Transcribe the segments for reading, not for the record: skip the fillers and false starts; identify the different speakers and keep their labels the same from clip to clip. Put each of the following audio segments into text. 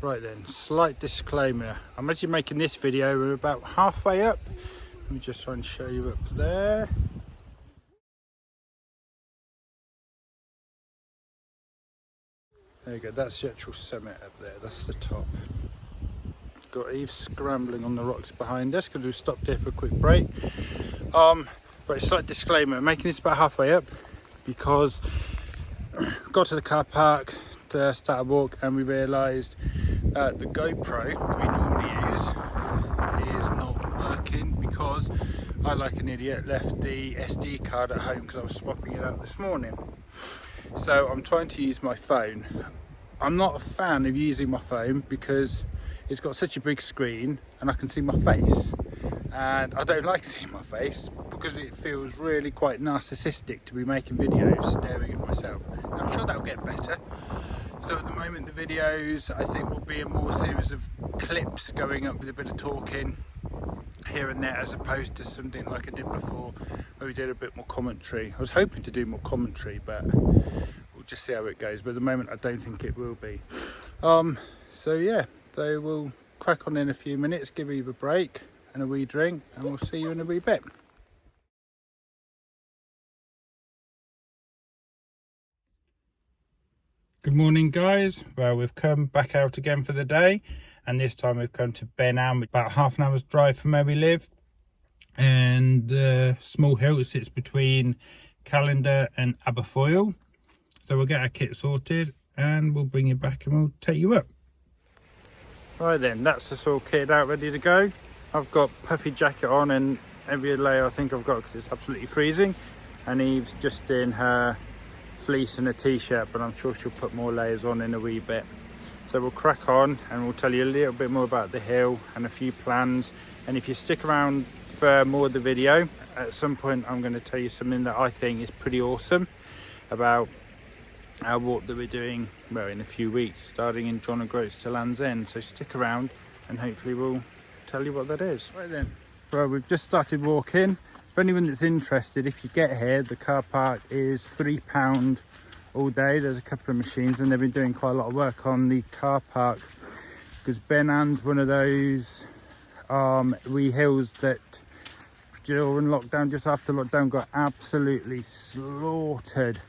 Speaker 1: Right then, slight disclaimer. I'm actually making this video, we're about halfway up. Let me just try and show you up there. There you go, that's the actual summit up there, that's the top. Got Eve scrambling on the rocks behind us because we've stopped here for a quick break. But a slight disclaimer, I'm making this about halfway up because got to the car park to start a walk and we realised that the GoPro that we normally use is not working because I, like an idiot, left the SD card at home because I was swapping it out this morning. So I'm trying to use my phone. I'm not a fan of using my phone because it's got such a big screen and I can see my face, and I don't like seeing my face because it feels really quite narcissistic to be making videos staring at myself. I'm sure that'll get better. So at the moment the videos I think will be a more series of clips going up with a bit of talking here and there, as opposed to something like I did before where we did a bit more commentary. I was hoping to do more commentary, but we'll just see how it goes. But at the moment I don't think it will be. So yeah, so we'll crack on in a few minutes, give Eve a break and a wee drink, and we'll see you in a wee bit. Good morning guys. Well, we've come back out again for the day, and this time we've come to Ben Am, about half an hour's drive from where we live, and the small hill that sits between Callander and Aberfoyle. So we'll get our kit sorted and we'll bring you back and we'll take you up. Right then, that's us all kitted out, ready to go. I've got puffy jacket on and every layer I think I've got because it's absolutely freezing, and Eve's just in her fleece and a t-shirt, but I'm sure she'll put more layers on in a wee bit. So we'll crack on and we'll tell you a little bit more about the hill and a few plans. And if you stick around for more of the video, at some point I'm going to tell you something that I think is pretty awesome about our walk that we're doing, well, in a few weeks, starting in John O'Groats to Land's End. So stick around and hopefully we'll tell you what that is. Right then, well, we've just started walking. For anyone that's interested, if you get here, the car park is £3 all day. There's a couple of machines and they've been doing quite a lot of work on the car park because Ben Am's one of those wee hills that during lockdown, just after lockdown, got absolutely slaughtered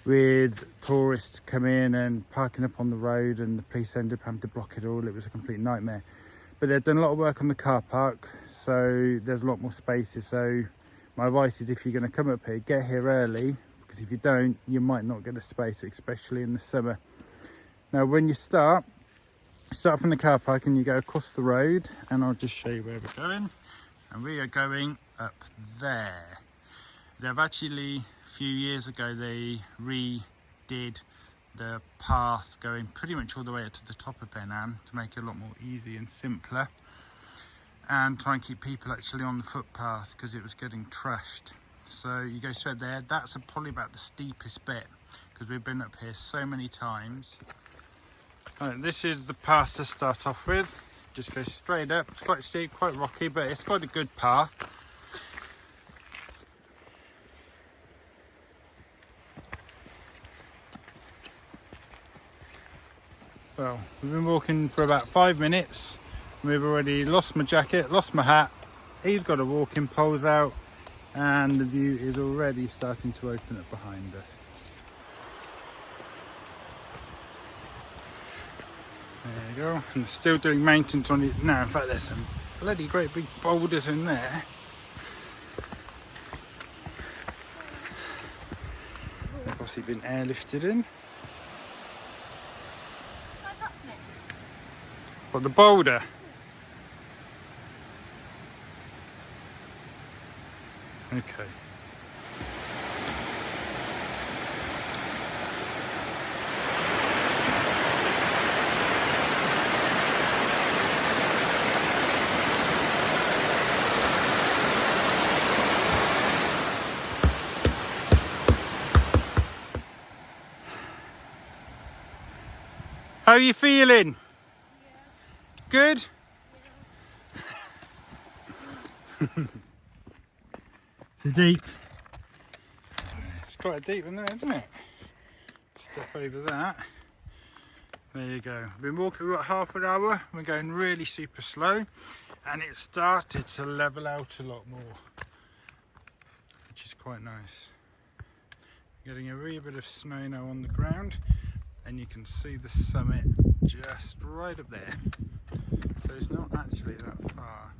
Speaker 1: with tourists coming in and parking up on the road, and the police ended up having to block it all. It was a complete nightmare. But they've done a lot of work on the car park, so there's a lot more spaces. So my advice is, if you're going to come up here, get here early, because if you don't, you might not get a space, especially in the summer. Now when you start from the car park and you go across the road, and I'll just show you where we're going. And we are going up there. They've actually, a few years ago, they redid the path going pretty much all the way up to the top of Ben Am to make it a lot more easy and simpler, and try and keep people actually on the footpath because it was getting trashed. So you go straight there. That's probably about the steepest bit because we've been up here so many times. Right, this is the path to start off with. Just go straight up. It's quite steep, quite rocky, but it's quite a good path. Well, we've been walking for about 5 minutes. We've already lost my jacket, lost my hat. He's got a walking poles out, and the view is already starting to open up behind us. There you go, and still doing maintenance on it now. In fact, there's some bloody great big boulders in there. They've obviously been airlifted in. What, the boulder? Okay. How are you feeling? Good? It's deep. It's quite deep in there, isn't it? Step over that. There you go. We've been walking about half an hour. We're going really super slow, and it started to level out a lot more, which is quite nice. Getting a wee bit of snow now on the ground, and you can see the summit just right up there. So it's not actually that far.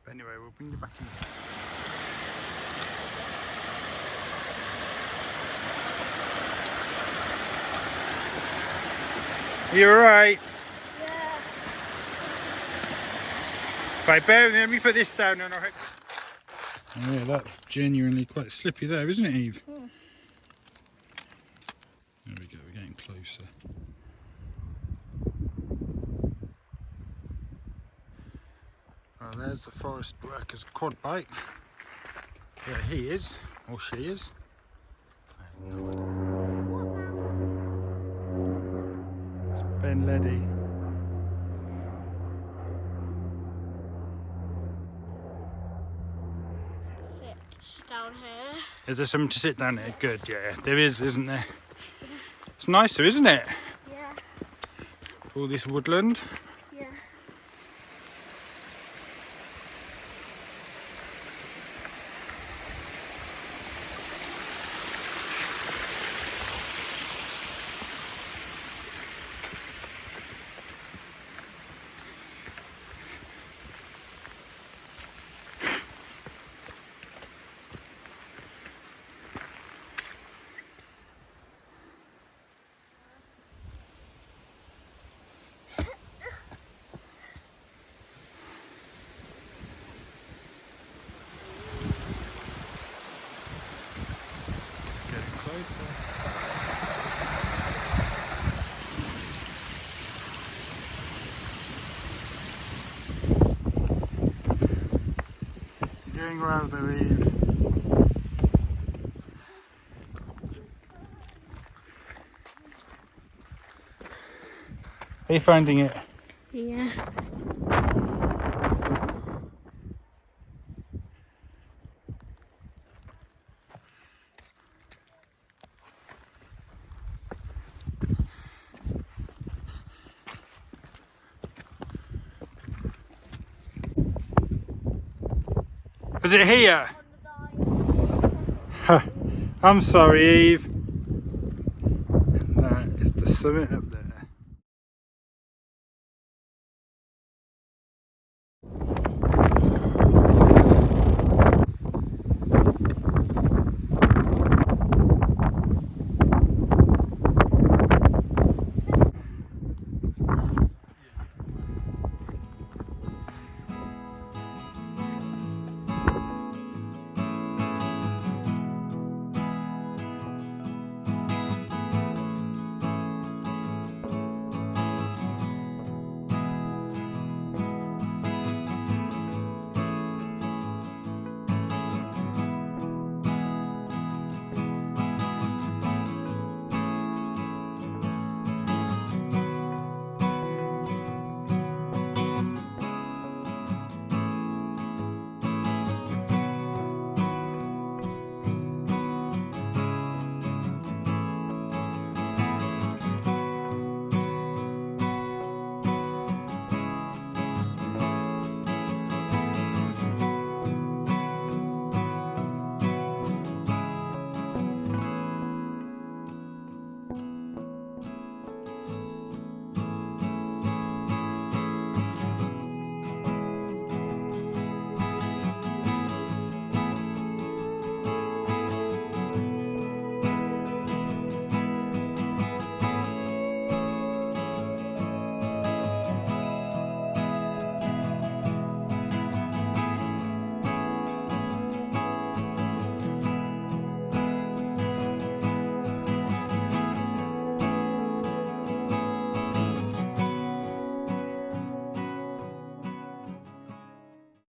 Speaker 1: But anyway, we'll bring you back in. You alright?
Speaker 2: Yeah.
Speaker 1: Right, bear with me, let me put this down and I'll hope. Oh yeah, that's genuinely quite slippy there, isn't it, Eve?
Speaker 2: Hmm.
Speaker 1: There we go, we're getting closer. Well, there's the forest worker's quad bike. Yeah, he is, or she is. I have no idea. It's Ben Leddy.
Speaker 2: Sit down here.
Speaker 1: Is there something to sit down there? Yes. Good, yeah, there is, isn't there? It's nicer, isn't it?
Speaker 2: Yeah.
Speaker 1: All this woodland.
Speaker 2: Yeah.
Speaker 1: Doing well there, Eve. Are you finding it?
Speaker 2: Yeah.
Speaker 1: Is it here? I'm sorry, Eve. And that is the summit up there.